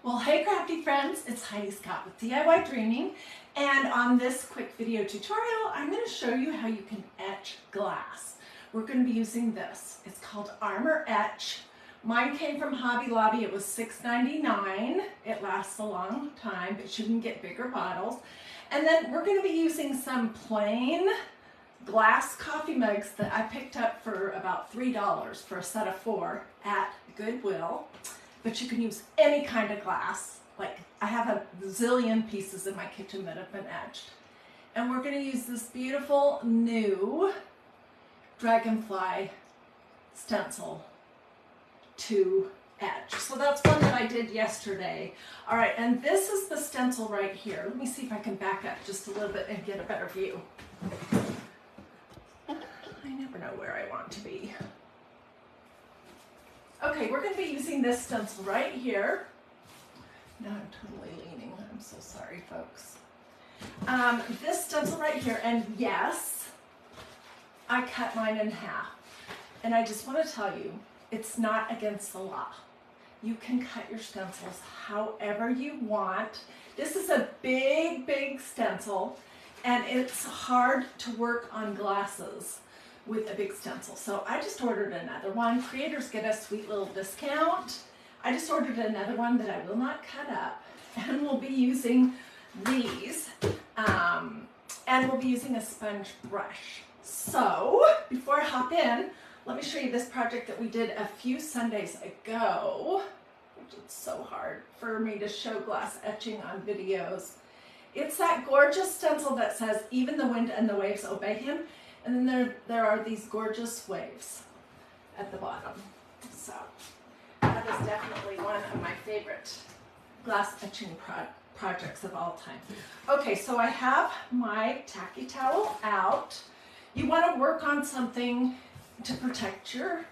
Well, hey crafty friends, it's Hiedi Scott with DiyDreaming, and on this quick video tutorial, I'm going to show you how you can etch glass. We're going to be using this. It's called Armor Etch. Mine came from Hobby Lobby. It was $6.99. It lasts a long time, but you can get bigger bottles. And then we're going to be using some plain glass coffee mugs that I picked up for about $3 for a set of 4 at Goodwill. But you can use any kind of glass. Like I have a zillion pieces in my kitchen that have been etched. And we're going to use this beautiful new dragonfly stencil to etch. So that's one that I did yesterday. All right, and this is the stencil right here. Let me see if I can back up just a little bit and get a better view. I never know where I want to be. Okay, we're going to be using this stencil right here. Now I'm totally leaning. I'm so sorry, folks. This stencil right here, and yes, I cut mine in half. And I just want to tell you, it's not against the law. You can cut your stencils however you want. This is a big, big stencil, and it's hard to work on glasses with a big stencil. So I just ordered another one. Creators get a sweet little discount. I just ordered another one that I will not cut up, and we'll be using these, and we'll be using a sponge brush. So before I hop in, let me show you this project that we did a few Sundays ago, which is so hard for me to show glass etching on videos. It's that gorgeous stencil that says, "Even the wind and the waves obey him." And then there are these gorgeous waves at the bottom. So that is definitely one of my favorite glass etching projects of all time. Okay, so I have my tacky towel out. You want to work on something to protect your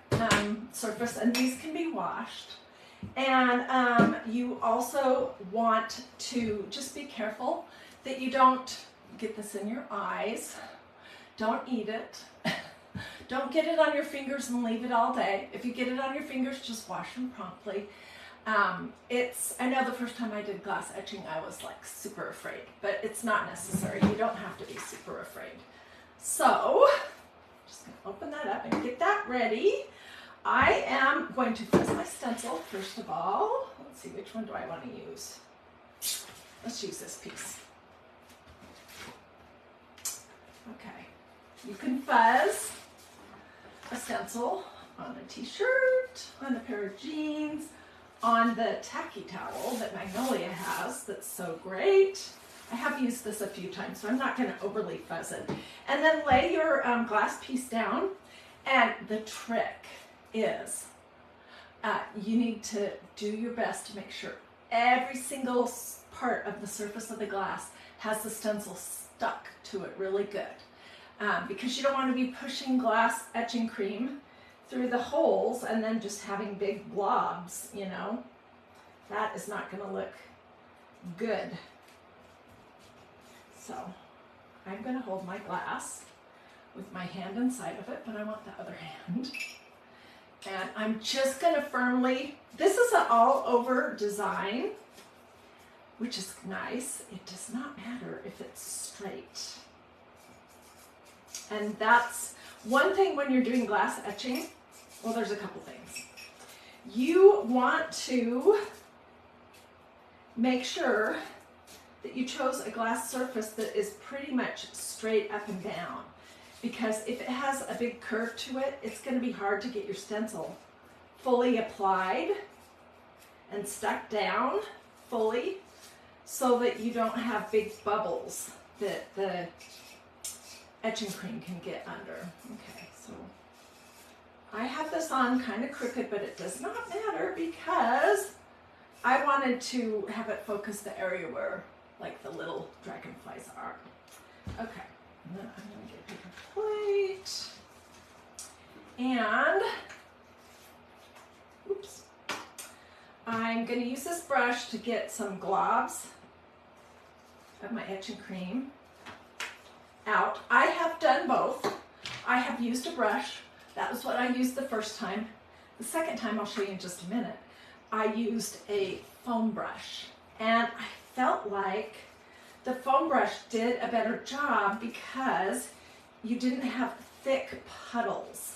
surface, and these can be washed. And you also want to just be careful that you don't get this in your eyes. Don't eat it. Don't get it on your fingers and leave it all day. If you get it on your fingers, just wash them promptly. I know the first time I did glass etching, I was like super afraid, but it's not necessary. You don't have to be super afraid. So, just gonna open that up and get that ready. I am going to fuzz my stencil first of all. Let's see, which one do I want to use? Let's use this piece. Okay. You can fuzz a stencil on a t-shirt, on a pair of jeans, on the tacky towel that Magnolia has that's so great. I have used this a few times, so I'm not going to overly fuzz it. And then lay your glass piece down, and the trick is you need to do your best to make sure every single part of the surface of the glass has the stencil stuck to it really good. Because you don't want to be pushing glass etching cream through the holes and then just having big blobs, you know. That is not going to look good. So I'm going to hold my glass with my hand inside of it, but I want the other hand. And I'm just going to firmly, this is an all over design, which is nice. It does not matter if it's straight. And that's one thing when you're doing glass etching. Well, there's a couple things. You want to make sure that you chose a glass surface that is pretty much straight up and down. Because if it has a big curve to it, it's going to be hard to get your stencil fully applied and stuck down fully so that you don't have big bubbles that the etching cream can get under. Okay, so I have this on kind of crooked, but it does not matter because I wanted to have it focus the area where like the little dragonflies are. Okay, and then I'm going to get a paper plate and oops, I'm going to use this brush to get some globs of my etching cream out. I have done both. I have used a brush. That was what I used the first time. The second time, I'll show you in just a minute, I used a foam brush, and I felt like the foam brush did a better job because you didn't have thick puddles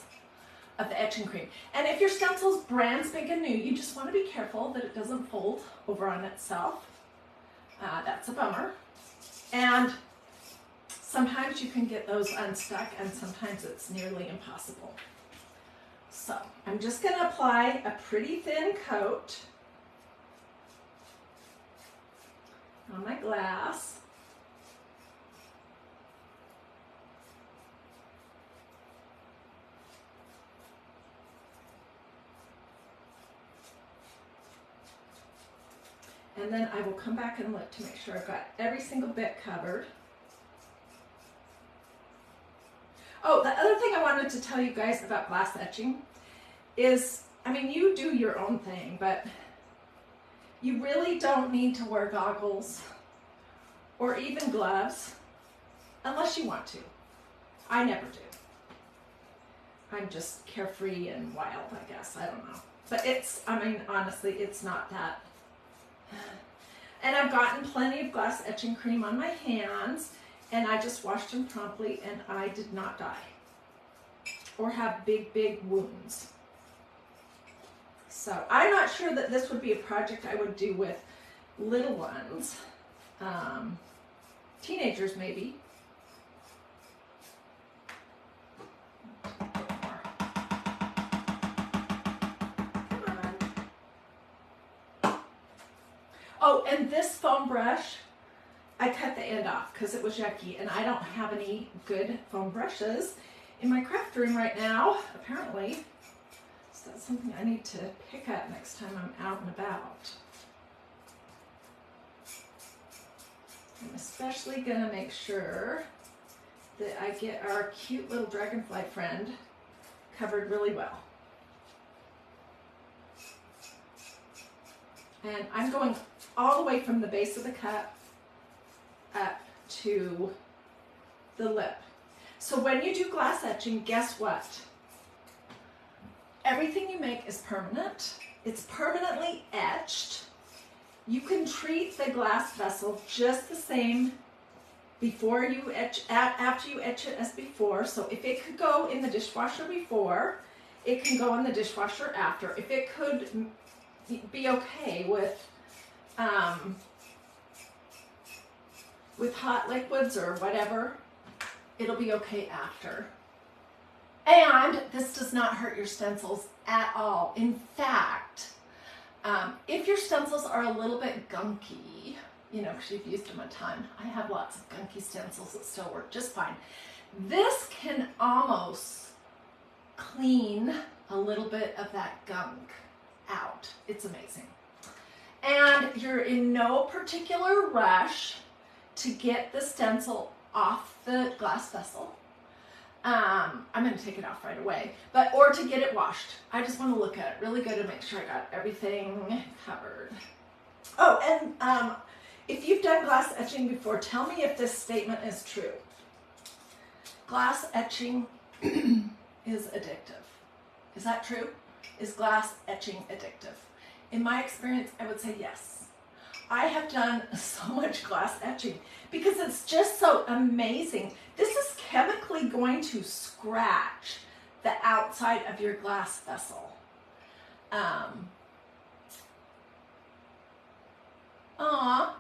of the etching cream. And if your stencil's brand spanking new, you just want to be careful that it doesn't fold over on itself. That's a bummer. And sometimes you can get those unstuck, and sometimes it's nearly impossible. So I'm just going to apply a pretty thin coat on my glass. And then I will come back and look to make sure I've got every single bit covered. Oh, the other thing I wanted to tell you guys about glass etching is, I mean, you do your own thing, but you really don't need to wear goggles or even gloves unless you want to. I never do. I'm just carefree and wild, I guess. I don't know. But it's, I mean, honestly, it's not that. And I've gotten plenty of glass etching cream on my hands, and I just washed them promptly, and I did not die or have big, big wounds. So I'm not sure that this would be a project I would do with little ones. Teenagers, maybe. Oh, and this foam brush, I cut the end off because it was yucky, and I don't have any good foam brushes in my craft room right now, apparently. So that's something I need to pick up next time I'm out and about. I'm especially going to make sure that I get our cute little dragonfly friend covered really well. And I'm going all the way from the base of the cup up to the lip. So when you do glass etching, guess what? Everything you make is permanent. It's permanently etched. You can treat the glass vessel just the same before you etch, after you etch it as before. So if it could go in the dishwasher before, it can go in the dishwasher after. If it could be okay with hot liquids or whatever, it'll be okay after. And this does not hurt your stencils at all. In fact, if your stencils are a little bit gunky, you know, because you've used them a ton, I have lots of gunky stencils that still work just fine. This can almost clean a little bit of that gunk out. It's amazing. And you're in no particular rush to get the stencil off the glass vessel. I'm going to take it off right away, or to get it washed. I just want to look at it really good and make sure I got everything covered. Oh, and if you've done glass etching before, tell me if this statement is true. Glass etching is addictive. Is that true? Is glass etching addictive? In my experience, I would say yes. I have done so much glass etching because it's just so amazing. This is chemically going to scratch the outside of your glass vessel.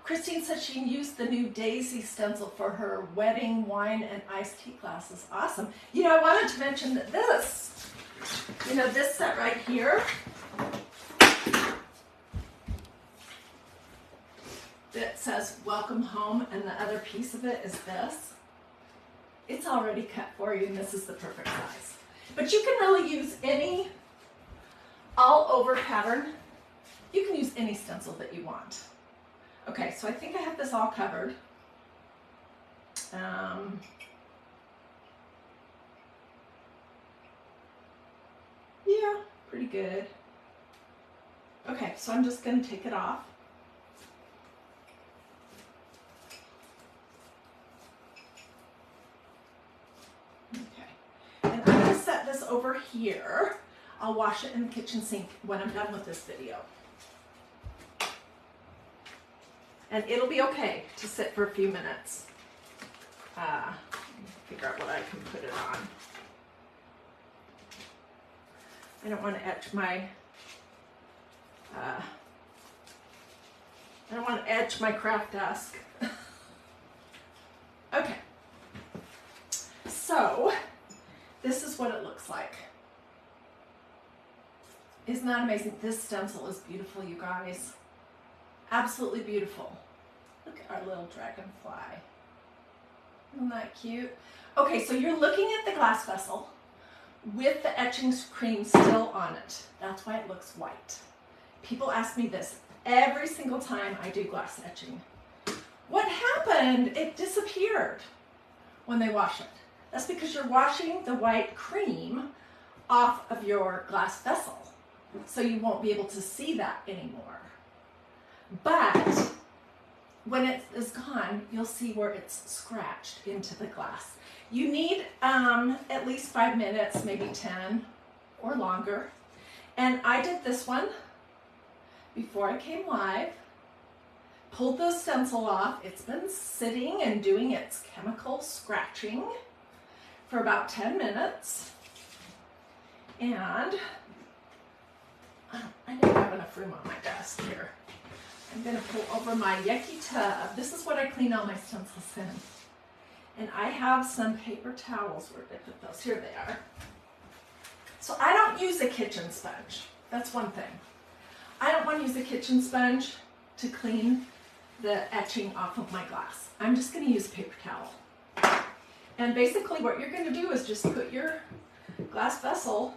Christine said she used the new Daisy stencil for her wedding wine and iced tea glasses. Awesome. You know, I wanted to mention that this, you know, this set right here, that says welcome home, and the other piece of it is this. It's already cut for you, and this is the perfect size. But you can really use any all over pattern. You can use any stencil that you want. Okay, so I think I have this all covered. Yeah, pretty good. Okay, so I'm just going to take it off. This over here. I'll wash it in the kitchen sink when I'm done with this video. And it'll be okay to sit for a few minutes. Figure out what I can put it on. I don't want to etch my craft desk. Okay. So, this is what it looks like. Isn't that amazing? This stencil is beautiful, you guys. Absolutely beautiful. Look at our little dragonfly. Isn't that cute? Okay, so you're looking at the glass vessel with the etching cream still on it. That's why it looks white. People ask me this every single time I do glass etching. What happened? It disappeared when they wash it. That's because you're washing the white cream off of your glass vessel. So you won't be able to see that anymore. But when it is gone, you'll see where it's scratched into the glass. You need at least 5 minutes, maybe 10 or longer. And I did this one before I came live. Pulled the stencil off. It's been sitting and doing its chemical scratching for about 10 minutes. And I don't have enough room on my desk here. I'm going to pull over my Yeti tub. This is what I clean all my stencils in. And I have some paper towels. Where did I put those? Here they are. So I don't use a kitchen sponge. That's one thing. I don't want to use a kitchen sponge to clean the etching off of my glass. I'm just going to use a paper towel. And basically what you're going to do is just put your glass vessel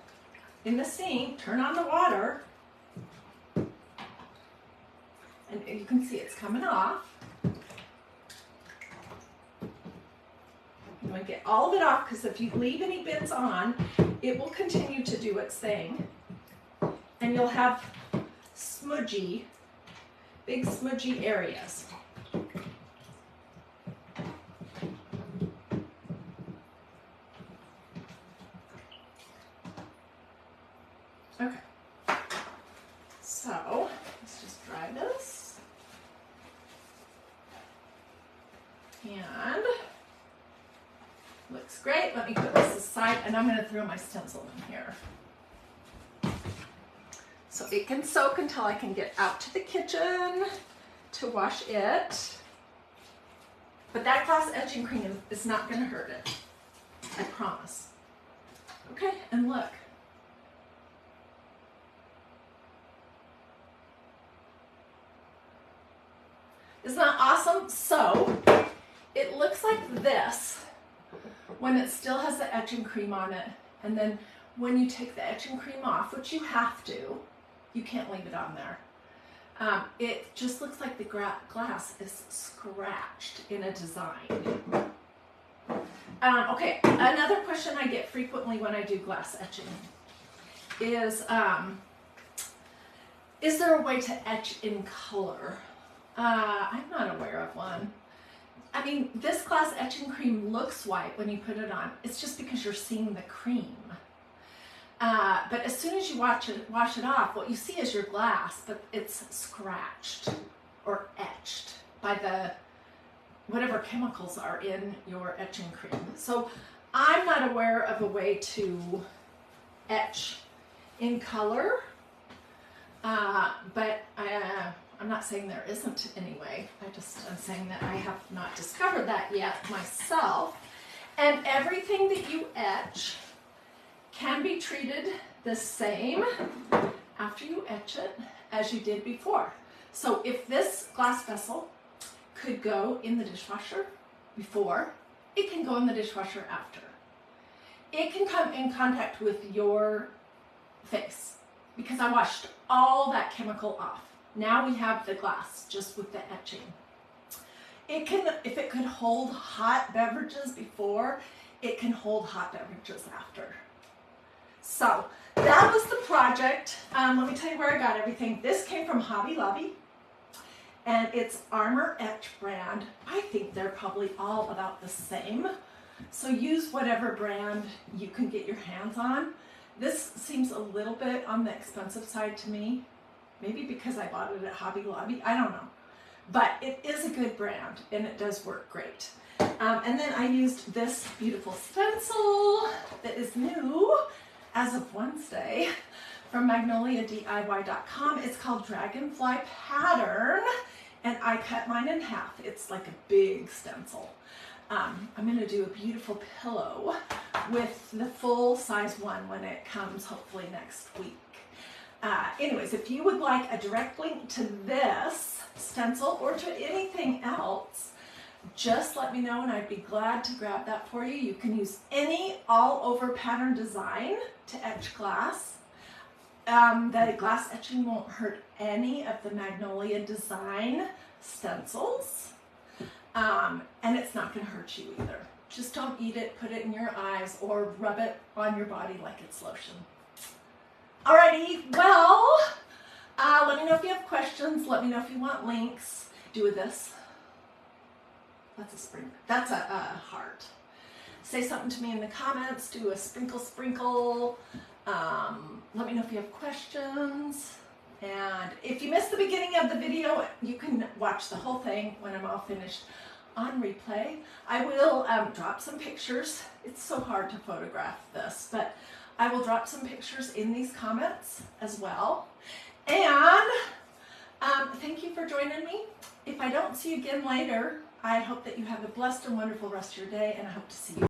in the sink, turn on the water, and you can see it's coming off. I'm going to get all of it off because if you leave any bits on, it will continue to do its thing. And you'll have smudgy, big smudgy areas. Okay. So, let's just dry this. And looks great. Let me put this aside and I'm going to throw my stencil in here. So it can soak until I can get out to the kitchen to wash it. But that glass etching cream is not going to hurt it. I promise. Okay, and look. Isn't that awesome? So it looks like this when it still has the etching cream on it. And then when you take the etching cream off, which you have to, you can't leave it on there. It just looks like the glass is scratched in a design. Okay, another question I get frequently when I do glass etching is there a way to etch in color? I'm not aware of one. I mean, this glass etching cream looks white when you put it on. It's just because you're seeing the cream. But as soon as you wash it off, what you see is your glass, but it's scratched or etched by the whatever chemicals are in your etching cream. So I'm not aware of a way to etch in color, but I'm not saying there isn't anyway. I'm saying that I have not discovered that yet myself. And everything that you etch can be treated the same after you etch it as you did before. So if this glass vessel could go in the dishwasher before, it can go in the dishwasher after. It can come in contact with your face because I washed all that chemical off. Now we have the glass just with the etching. It can, if it could hold hot beverages before, it can hold hot beverages after. So that was the project. Let me tell you where I got everything. This came from Hobby Lobby, and it's Armor Etch brand. I think they're probably all about the same. So use whatever brand you can get your hands on. This seems a little bit on the expensive side to me. Maybe because I bought it at Hobby Lobby. I don't know. but it is a good brand and it does work great. And then I used this beautiful stencil that is new as of Wednesday from magnoliadiy.com. It's called Dragonfly Pattern, and I cut mine in half. It's like a big stencil. I'm going to do a beautiful pillow with the full size one when it comes, hopefully next week. Anyways, if you would like a direct link to this stencil or to anything else, just let me know and I'd be glad to grab that for you. You can use any all-over pattern design to etch glass. The glass etching won't hurt any of the Magnolia design stencils. And it's not going to hurt you either. Just don't eat it, put it in your eyes, or rub it on your body like it's lotion. Alrighty, well, let me know if you have questions. Let me know if you want links. Do with this. That's a spring. That's a heart. Say something to me in the comments. Do a sprinkle. Let me know if you have questions. And if you missed the beginning of the video, you can watch the whole thing when I'm all finished on replay. I will drop some pictures. It's so hard to photograph this, but I will drop some pictures in these comments as well. And thank you for joining me. If I don't see you again later, I hope that you have a blessed and wonderful rest of your day, and I hope to see you